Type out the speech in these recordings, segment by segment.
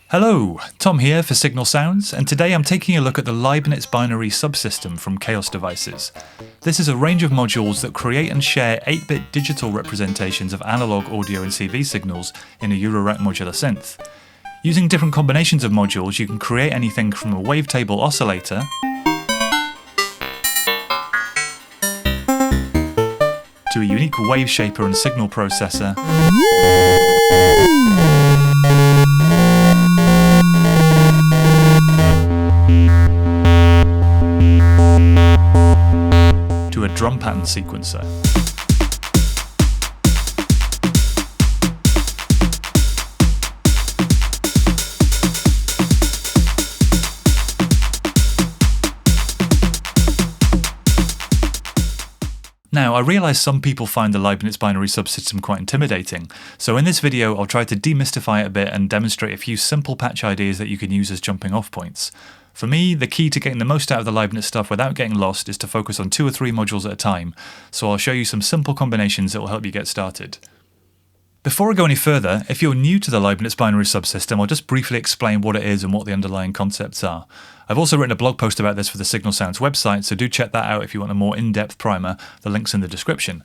Hello, Tom here for Signal Sounds, and today I'm taking a look at the Leibniz Binary Subsystem from Xaoc Devices. This is a range of modules that create and share 8-bit digital representations of analog audio and CV signals in a Eurorack modular synth. Using different combinations of modules, you can create anything from a wavetable oscillator to a unique waveshaper and signal processor, to a drum pattern sequencer. Now, I realise some people find the Leibniz Binary Subsystem quite intimidating, so in this video I'll try to demystify it a bit and demonstrate a few simple patch ideas that you can use as jumping off points. For me, the key to getting the most out of the Leibniz stuff without getting lost is to focus on 2 or 3 modules at a time, so I'll show you some simple combinations that will help you get started. Before I go any further, if you're new to the Leibniz Binary Subsystem, I'll just briefly explain what it is and what the underlying concepts are. I've also written a blog post about this for the Signal Sounds website, so do check that out if you want a more in-depth primer. The link's in the description.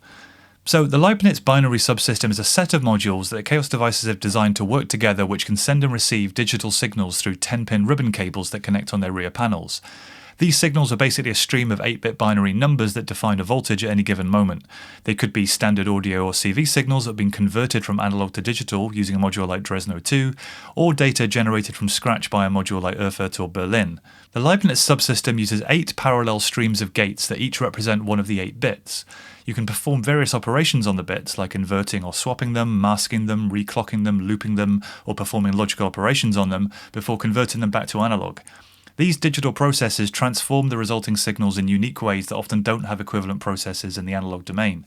So, the Leibniz Binary Subsystem is a set of modules that Xaoc Devices have designed to work together, which can send and receive digital signals through 10-pin ribbon cables that connect on their rear panels. These signals are basically a stream of 8-bit binary numbers that define a voltage at any given moment. They could be standard audio or CV signals that have been converted from analog to digital using a module like Drezno II, or data generated from scratch by a module like Erfurt or Berlin. The Leibniz subsystem uses 8 parallel streams of gates that each represent one of the 8 bits. You can perform various operations on the bits, like inverting or swapping them, masking them, reclocking them, looping them, or performing logical operations on them before converting them back to analog. These digital processes transform the resulting signals in unique ways that often don't have equivalent processes in the analog domain.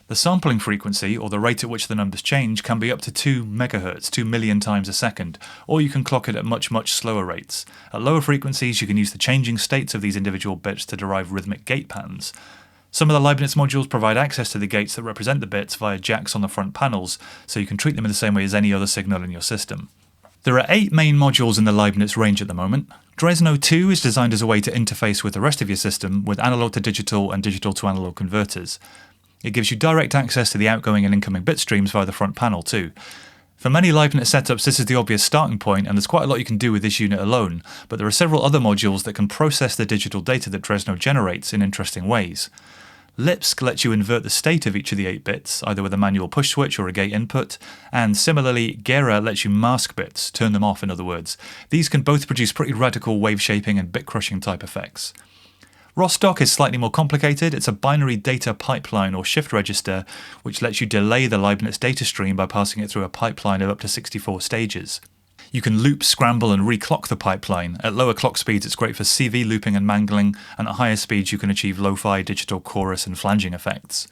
The sampling frequency, or the rate at which the numbers change, can be up to 2 MHz, 2 million times a second, or you can clock it at much slower rates. At lower frequencies, you can use the changing states of these individual bits to derive rhythmic gate patterns. Some of the Leibniz modules provide access to the gates that represent the bits via jacks on the front panels, so you can treat them in the same way as any other signal in your system. There are 8 main modules in the Leibniz range at the moment. Drezno II is designed as a way to interface with the rest of your system with analog to digital and digital to analog converters. It gives you direct access to the outgoing and incoming bit streams via the front panel too. For many Leibniz setups, this is the obvious starting point, and there's quite a lot you can do with this unit alone, but there are several other modules that can process the digital data that Drezno generates in interesting ways. Lipsk lets you invert the state of each of the 8 bits, either with a manual push switch or a gate input, and similarly, Gera lets you mask bits, turn them off in other words. These can both produce pretty radical waveshaping and bit crushing type effects. Rostock is slightly more complicated. It's a binary data pipeline or shift register, which lets you delay the Leibniz data stream by passing it through a pipeline of up to 64 stages. You can loop, scramble and reclock the pipeline. At lower clock speeds it's great for CV looping and mangling, and at higher speeds you can achieve lo-fi, digital chorus and flanging effects.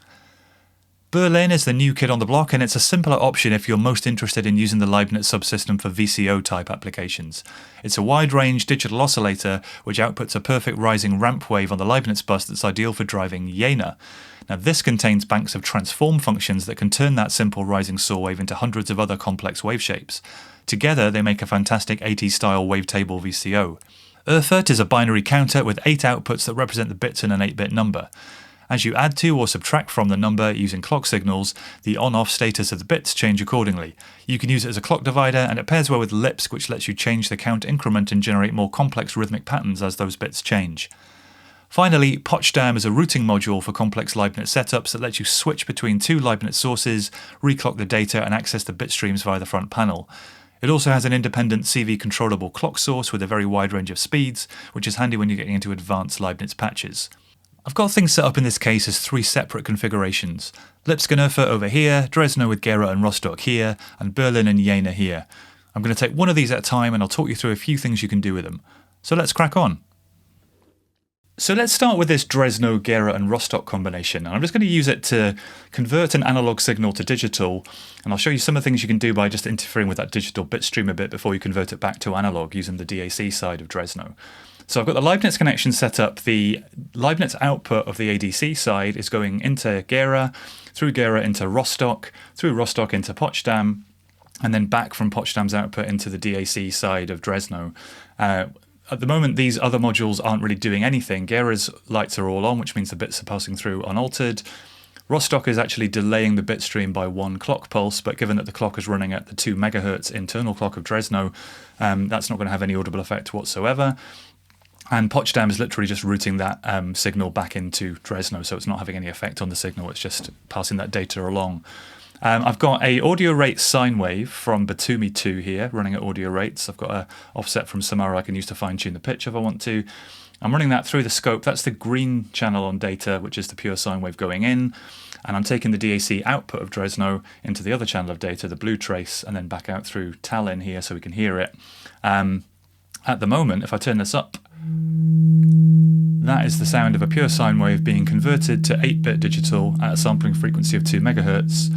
Berlin is the new kid on the block, and it's a simpler option if you're most interested in using the Leibniz subsystem for VCO type applications. It's a wide-range digital oscillator which outputs a perfect rising ramp wave on the Leibniz bus that's ideal for driving Jena. Now this contains banks of transform functions that can turn that simple rising saw wave into hundreds of other complex wave shapes. Together they make a fantastic 80s style wavetable VCO. Erfurt is a binary counter with 8 outputs that represent the bits in an 8-bit number. As you add to or subtract from the number using clock signals, the on-off status of the bits change accordingly. You can use it as a clock divider, and it pairs well with Lipsk, which lets you change the count increment and generate more complex rhythmic patterns as those bits change. Finally, Poczdam is a routing module for complex Leibniz setups that lets you switch between 2 Leibniz sources, reclock the data and access the bit streams via the front panel. It also has an independent CV controllable clock source with a very wide range of speeds, which is handy when you're getting into advanced Leibniz patches. I've got things set up in this case as 3 separate configurations. Lipsk and Erfurt over here, Drezno with Gera and Rostock here, and Berlin and Jena here. I'm going to take one of these at a time and I'll talk you through a few things you can do with them. So let's crack on. So let's start with this Drezno, Gera and Rostock combination. And I'm just going to use it to convert an analog signal to digital, and I'll show you some of the things you can do by just interfering with that digital bit stream a bit before you convert it back to analog using the DAC side of Drezno. So I've got the Leibniz connection set up. The Leibniz output of the ADC side is going into Gera, through Gera into Rostock, through Rostock into Poczdam, and then back from Poczdam's output into the DAC side of Drezno. At the moment, these other modules aren't really doing anything. Gera's lights are all on, which means the bits are passing through unaltered. Rostock is actually delaying the bit stream by 1 clock pulse, but given that the clock is running at the 2 megahertz internal clock of Drezno, that's not going to have any audible effect whatsoever. And Poczdam is literally just routing that signal back into Drezno, so it's not having any effect on the signal, it's just passing that data along. I've got a audio rate sine wave from Batumi 2 here, running at audio rates. I've got an offset from Samara I can use to fine-tune the pitch if I want to. I'm running that through the scope. That's the green channel on data, which is the pure sine wave going in. And I'm taking the DAC output of Drezno into the other channel of data, the blue trace, and then back out through Tallinn here so we can hear it. At the moment, if I turn this up, that is the sound of a pure sine wave being converted to 8-bit digital at a sampling frequency of 2 megahertz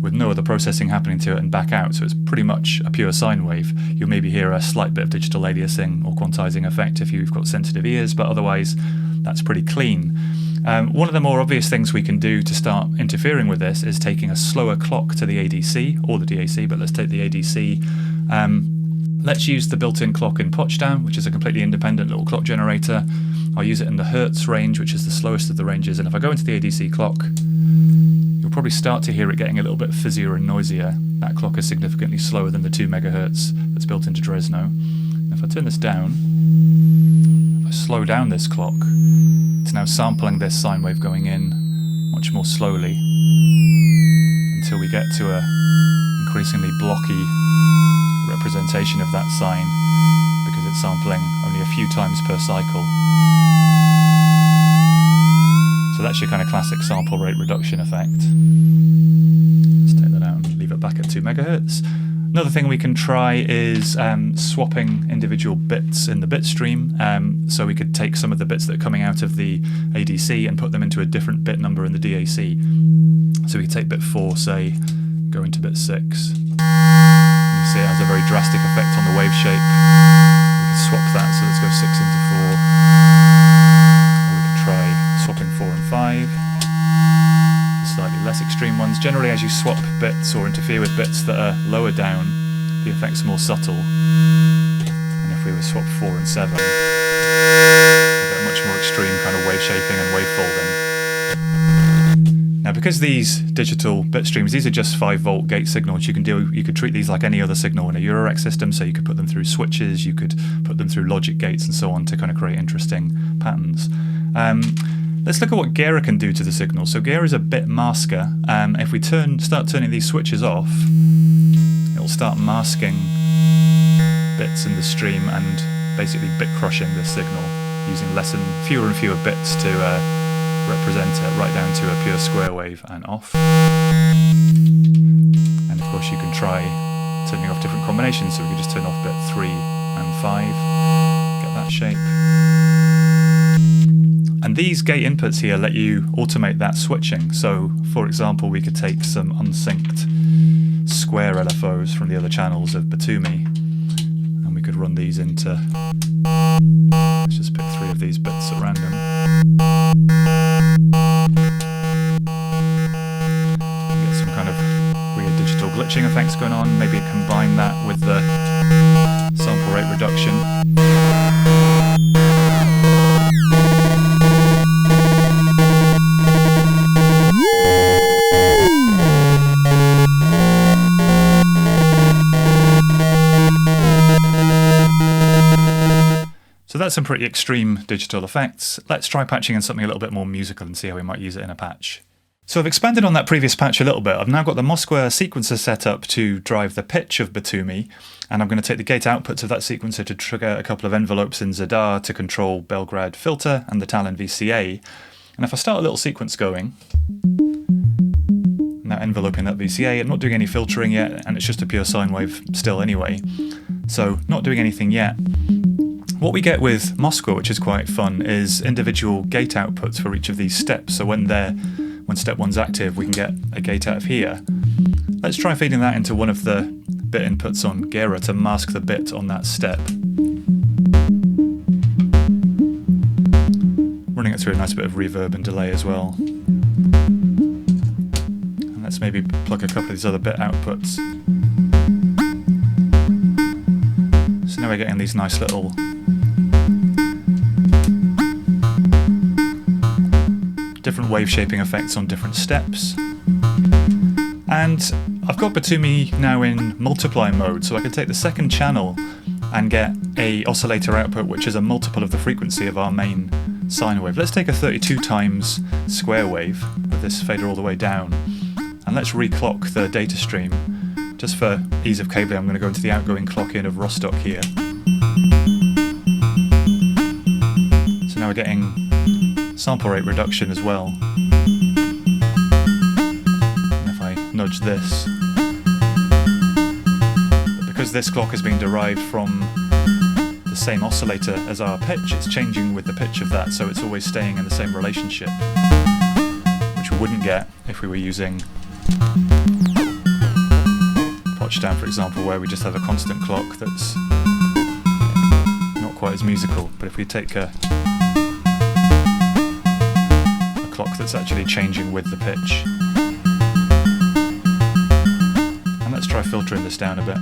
with no other processing happening to it and back out. So it's pretty much a pure sine wave. You'll maybe hear a slight bit of digital aliasing or quantizing effect if you've got sensitive ears, but otherwise that's pretty clean. One of the more obvious things we can do to start interfering with this is taking a slower clock to the ADC, or the DAC, but let's take the ADC. Let's use the built-in clock in Poczdam, which is a completely independent little clock generator. I'll use it in the Hertz range, which is the slowest of the ranges, and if I go into the ADC clock, you'll probably start to hear it getting a little bit fizzier and noisier. That clock is significantly slower than the 2 megahertz that's built into Drezno. If I turn this down, if I slow down this clock, it's now sampling this sine wave going in much more slowly until we get to a increasingly blocky representation of that sine because it's sampling only a few times per cycle. So that's your kind of classic sample rate reduction effect. Let's take that out and leave it back at 2 megahertz. Another thing we can try is swapping individual bits in the bit stream. So we could take some of the bits that are coming out of the ADC and put them into a different bit number in the DAC. So we could take bit 4, say, go into bit 6. And you see it has a very drastic effect on the wave shape. We could swap that, so let's go 6 into 4. Or we could try swapping 4 and 5. Slightly less extreme ones. Generally, as you swap bits or interfere with bits that are lower down, the effect's more subtle. And if we were swap 4 and 7, we'll get a much more extreme kind of wave shaping and wave folding. Now, because these digital bit streams, these are just 5-volt gate signals. You could treat these like any other signal in a Eurorack system. So you could put them through switches, you could put them through logic gates, and so on to kind of create interesting patterns. Let's look at what Gera can do to the signal. So Gera is a bit masker. If we start turning these switches off, it'll start masking bits in the stream and basically bit crushing this signal, using fewer and fewer bits to represent it, right down to a pure square wave and off. And of course you can try turning off different combinations, so we could just turn off bit 3 and 5, get that shape. And these gate inputs here let you automate that switching. So, for example, we could take some unsynced square LFOs from the other channels of Batumi, and we could run these into... Let's just pick 3 of these bits at random. Get some kind of weird digital glitching effects going on. Maybe combine that with the sample rate reduction. So that's some pretty extreme digital effects. Let's try patching in something a little bit more musical and see how we might use it in a patch. So I've expanded on that previous patch a little bit. I've now got the Moskwa sequencer set up to drive the pitch of Batumi, and I'm going to take the gate outputs of that sequencer to trigger a couple of envelopes in Zadar to control Belgrade filter and the Tallinn VCA. And if I start a little sequence going, now enveloping that VCA, I'm not doing any filtering yet, and it's just a pure sine wave still anyway. So not doing anything yet. What we get with Moskwa, which is quite fun, is individual gate outputs for each of these steps. So when step 1's active, we can get a gate out of here. Let's try feeding that into one of the bit inputs on Gera to mask the bit on that step. Running it through a nice bit of reverb and delay as well. And let's maybe plug a couple of these other bit outputs. Now we're getting these nice little different wave shaping effects on different steps. And I've got Batumi now in multiply mode, so I can take the second channel and get a oscillator output which is a multiple of the frequency of our main sine wave. Let's take a 32 times square wave with this fader all the way down, and let's reclock the data stream. Just for ease of cabling, I'm going to go into the outgoing clock in of Rostock here. So now we're getting sample rate reduction as well. And if I nudge this, but because this clock has been derived from the same oscillator as our pitch, it's changing with the pitch of that, so it's always staying in the same relationship, which we wouldn't get if we were using Poczdam, for example, where we just have a constant clock that's not quite as musical. But if we take a clock that's actually changing with the pitch, and let's try filtering this down a bit.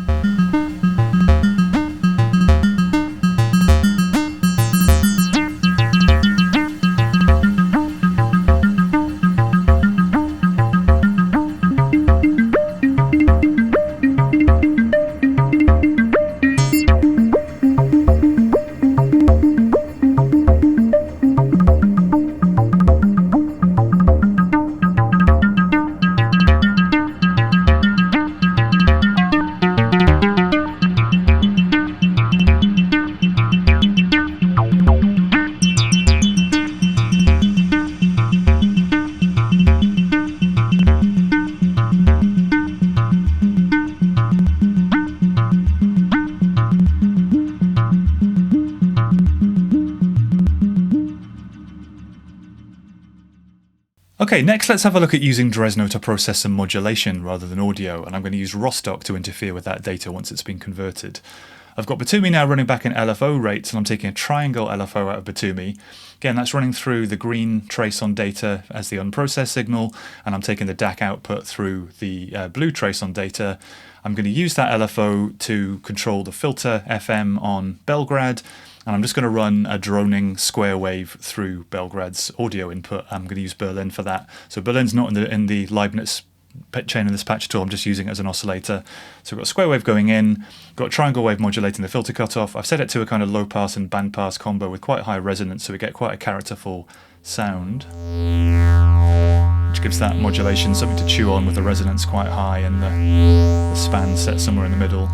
Okay, next let's have a look at using Drezno to process some modulation rather than audio, and I'm going to use Rostock to interfere with that data once it's been converted. I've got Batumi now running back in LFO rates, and I'm taking a triangle LFO out of Batumi. Again, that's running through the green trace on data as the unprocessed signal, and I'm taking the DAC output through the blue trace on data. I'm going to use that LFO to control the filter FM on Belgrade, and I'm just going to run a droning square wave through Belgrade's audio input. I'm going to use Berlin for that. So Berlin's not in the Leibniz chain in this patch at all, I'm just using it as an oscillator. So we've got a square wave going in, got a triangle wave modulating the filter cutoff. I've set it to a kind of low pass and band pass combo with quite high resonance, so we get quite a characterful sound, which gives that modulation something to chew on with the resonance quite high and the span set somewhere in the middle.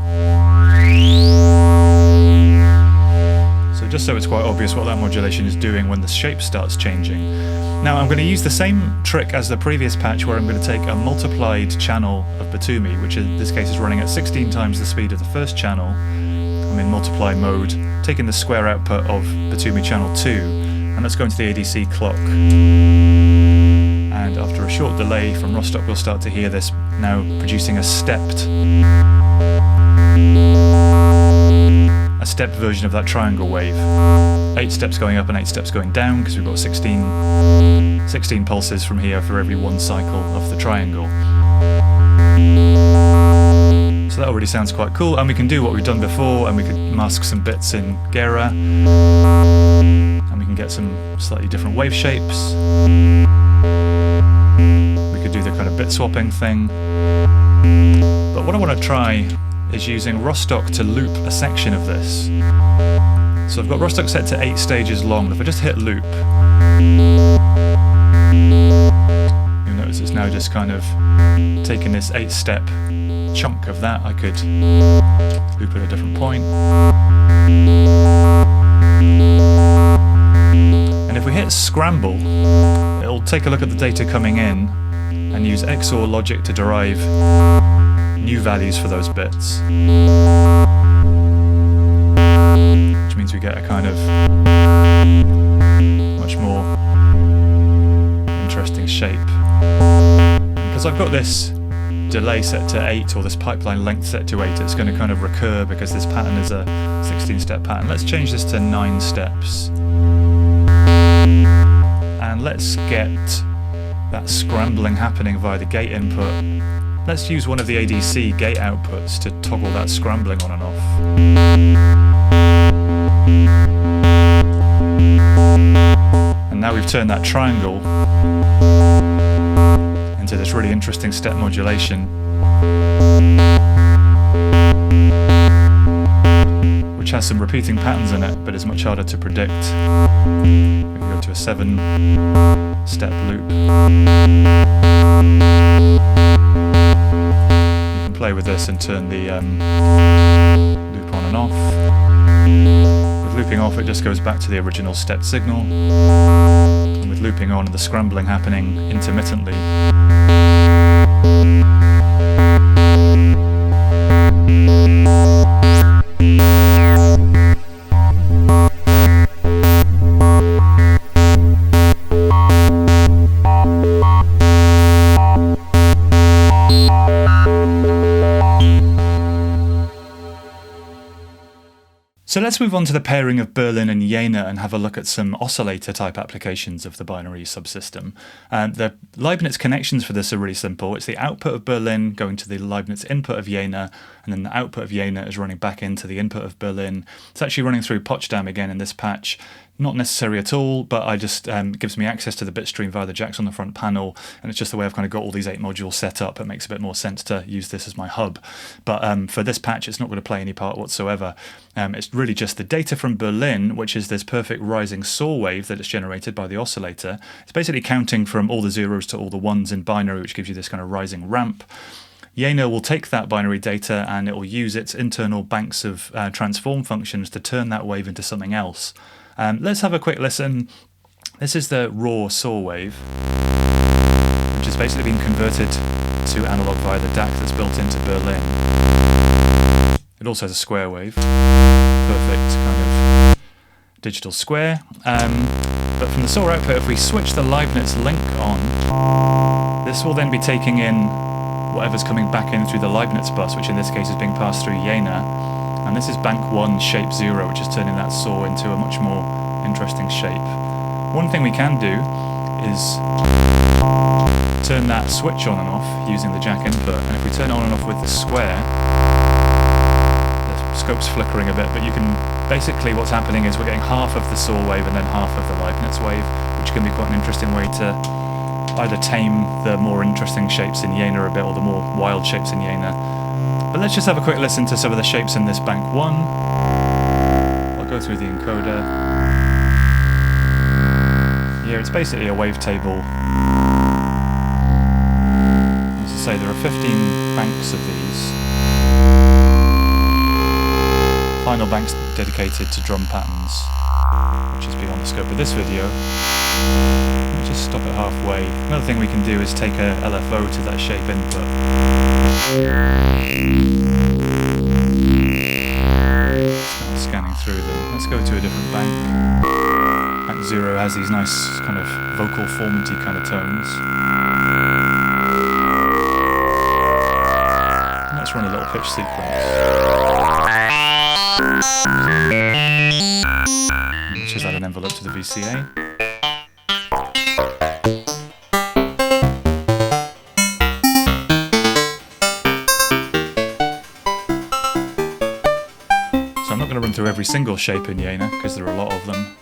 So just so it's quite obvious what that modulation is doing when the shape starts changing. Now I'm going to use the same trick as the previous patch, where I'm going to take a multiplied channel of Batumi, which in this case is running at 16 times the speed of the first channel. I'm in multiply mode, taking the square output of Batumi channel 2, and let's go into the ADC clock. And after a short delay from Rostock, we'll start to hear this now producing a stepped version of that triangle wave. 8 steps going up and 8 steps going down, because we've got 16 pulses from here for every one cycle of the triangle. So that already sounds quite cool, and we can do what we've done before, and we could mask some bits in Gera, and we can get some slightly different wave shapes. We could do the kind of bit swapping thing. But what I want to try is using Rostock to loop a section of this. So I've got Rostock set to 8 stages long. If I just hit loop, you'll notice it's now just kind of taking this 8-step chunk of that. I could loop at a different point. And if we hit scramble, it'll take a look at the data coming in and use XOR logic to derive new values for those bits, which means we get a kind of much more interesting shape. Because I've got this delay set to 8, or this pipeline length set to 8, it's going to kind of recur because this pattern is a 16-step pattern. Let's change this to 9 steps, and let's get that scrambling happening via the gate input. Let's use one of the ADC gate outputs to toggle that scrambling on and off. And now we've turned that triangle into this really interesting step modulation, which has some repeating patterns in it, but is much harder to predict. We can go to a 7-step loop. You can play with this and turn the loop on and off. With looping off, it just goes back to the original step signal. And with looping on and the scrambling happening intermittently, so let's move on to the pairing of Berlin and Jena and have a look at some oscillator type applications of the binary subsystem. The Leibniz connections for this are really simple. It's the output of Berlin going to the Leibniz input of Jena, and then the output of Jena is running back into the input of Berlin. It's actually running through Poczdam again in this patch. Not necessary at all, but I just gives me access to the bit stream via the jacks on the front panel, and it's just the way I've kind of got all these 8 modules set up. It makes a bit more sense to use this as my hub. But for this patch, it's not going to play any part whatsoever. It's really just the data from Berlin, which is this perfect rising saw wave that is generated by the oscillator. It's basically counting from all the zeros to all the ones in binary, which gives you this kind of rising ramp. Jena will take that binary data and it will use its internal banks of transform functions to turn that wave into something else. Let's have a quick listen. This is the raw saw wave, which has basically been converted to analog via the DAC that's built into Berlin. It also has a square wave, perfect kind of digital square. But from the saw output, if we switch the Leibniz link on, this will then be taking in whatever's coming back in through the Leibniz bus, which in this case is being passed through Jena. And this is bank 1 shape 0, which is turning that saw into a much more interesting shape. One thing we can do is turn that switch on and off using the jack input, and if we turn it on and off with the square, the scope's flickering a bit, but you can basically, what's happening is we're getting half of the saw wave and then half of the Leibniz wave, which can be quite an interesting way to either tame the more interesting shapes in Jena a bit or the more wild shapes in Jena. But let's just have a quick listen to some of the shapes in this bank 1. I'll go through the encoder. Yeah, it's basically a wavetable. As I say, there are 15 banks of these. Final bank's dedicated to drum patterns, which is beyond the scope of this video. Let me just stop it halfway. Another thing we can do is take a LFO to that shape input. Start scanning through them. Let's go to a different bank. Bank 0 has these nice kind of vocal formanty kind of tones. And let's run a little pitch sequence. Let's just add an envelope to the VCA. Through every single shape in Jena, because there are a lot of them.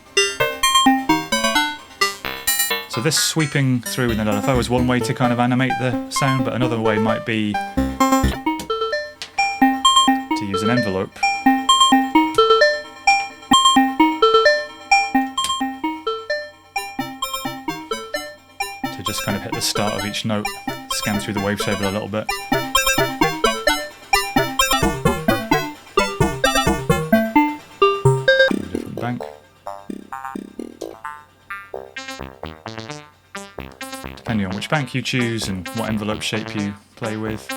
So this sweeping through with an LFO is one way to kind of animate the sound, but another way might be to use an envelope. To just kind of hit the start of each note, scan through the wavetable a little bit. Bank. Depending on which bank you choose and what envelope shape you play with.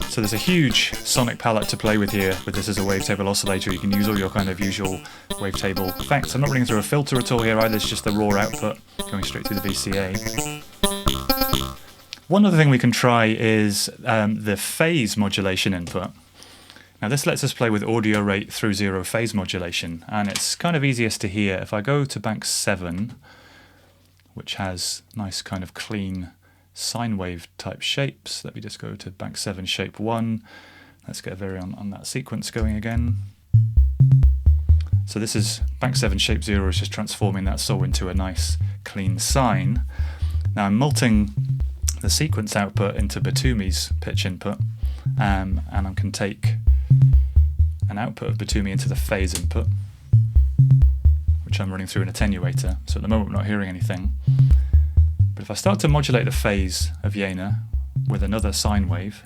So there's a huge sonic palette to play with here, with this as a wavetable oscillator. You can use all your kind of usual wavetable effects. I'm not running through a filter at all here either, it's just the raw output going straight through the VCA. One other thing we can try is the phase modulation input. Now this lets us play with audio rate through 0 phase modulation, and it's kind of easiest to hear. If I go to bank 7, which has nice kind of clean sine wave type shapes. Let me just go to bank 7 shape 1. Let's get a vary on that sequence going again. So this is bank 7 shape 0 is just transforming that saw into a nice clean sine. Now I'm multing the sequence output into Batumi's pitch input, and I can take an output of Batumi into the phase input, which I'm running through an attenuator. So at the moment I'm not hearing anything. But if I start to modulate the phase of Jena with another sine wave,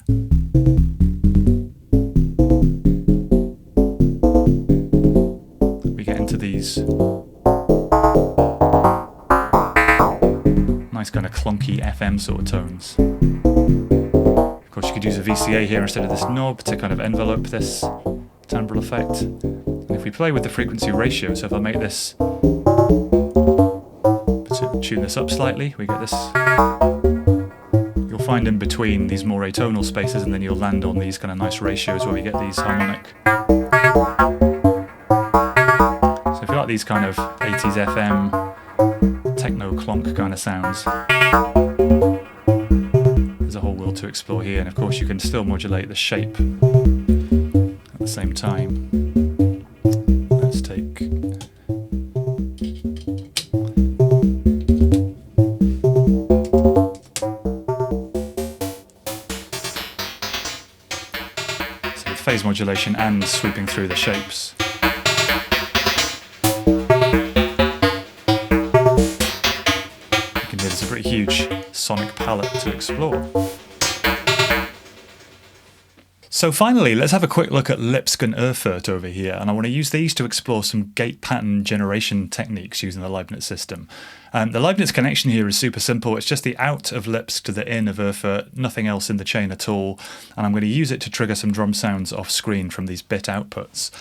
we get into these nice kind of clunky FM sort of tones. Of course you could use a VCA here instead of this knob to kind of envelope this timbral effect. And if we play with the frequency ratio, so if I make this, tune this up slightly, we get this. You'll find in between these more atonal spaces, and then you'll land on these kind of nice ratios where we get these harmonic. So if you like these kind of 80s FM, techno clonk kind of sounds, there's a whole world to explore here, and of course you can still modulate the shape at the same time. Let's take phase modulation and sweeping through the shapes. You can hear there's a pretty huge sonic palette to explore. So finally, let's have a quick look at Lipsk and Erfurt over here, and I want to use these to explore some gate pattern generation techniques using the Leibniz system. The Leibniz connection here is super simple. It's just the out of Lipsk to the in of Erfurt, nothing else in the chain at all, and I'm going to use it to trigger some drum sounds off screen from these bit outputs.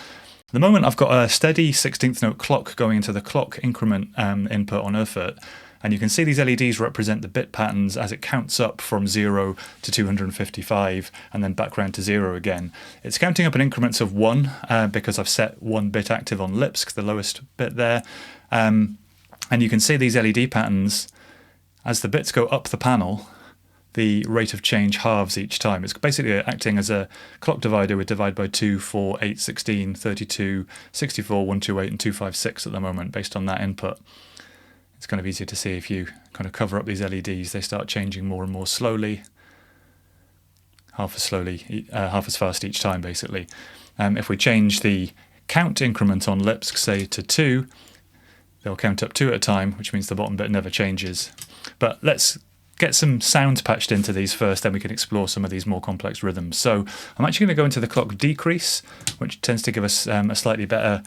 At the moment I've got a steady 16th note clock going into the clock increment input on Erfurt, and you can see these LEDs represent the bit patterns as it counts up from 0 to 255 and then back round to 0 again. It's counting up in increments of 1 because I've set 1 bit active on Lipsk, the lowest bit there. And you can see these LED patterns, as the bits go up the panel, the rate of change halves each time. It's basically acting as a clock divider with divide by 2, 4, 8, 16, 32, 64, 128 and 256 at the moment based on that input. It's kind of easy to see if you kind of cover up these LEDs, they start changing more and more slowly, half as fast each time basically. If we change the count increment on Lipsk, say to 2, they'll count up 2 at a time, which means the bottom bit never changes. But let's get some sounds patched into these first, then we can explore some of these more complex rhythms. So I'm actually going to go into the clock decrease, which tends to give us a slightly better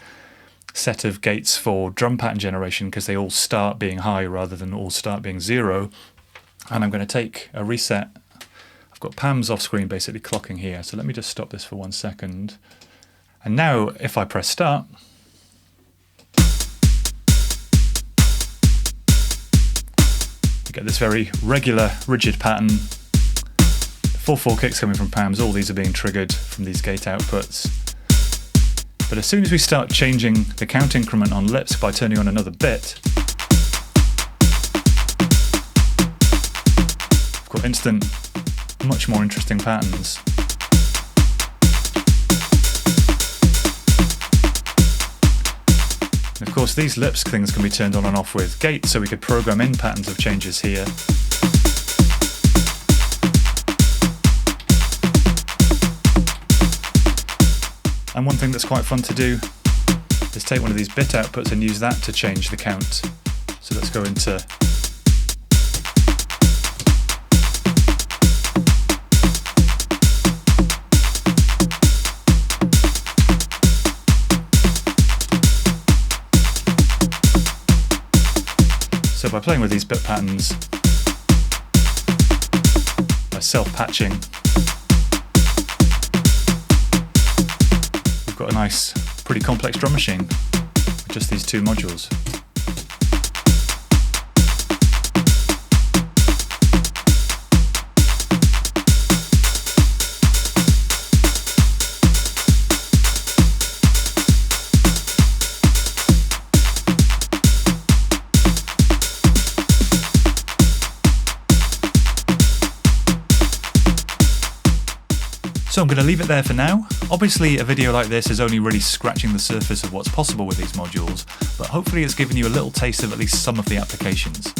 set of gates for drum pattern generation because they all start being high rather than all start being 0. And I'm going to take a reset. I've got PAMs off screen basically clocking here, so let me just stop this for 1 second. And now if I press start, we get this very regular rigid pattern. Full 4 kicks coming from PAMs, all these are being triggered from these gate outputs. But as soon as we start changing the count increment on Lipsk by turning on another bit, we've got instant, much more interesting patterns. And of course these Lipsk things can be turned on and off with gates, so we could program in patterns of changes here. And one thing that's quite fun to do is take one of these bit outputs and use that to change the count. So let's go into so by playing with these bit patterns, by self-patching, got a nice, pretty complex drum machine with just these 2 modules. So I'm going to leave it there for now. Obviously a video like this is only really scratching the surface of what's possible with these modules, but hopefully it's given you a little taste of at least some of the applications.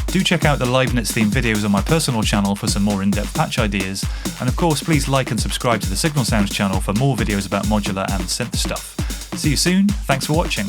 Do check out the Leibniz themed videos on my personal channel for some more in-depth patch ideas, and of course please like and subscribe to the Signal Sounds channel for more videos about modular and synth stuff. See you soon, thanks for watching.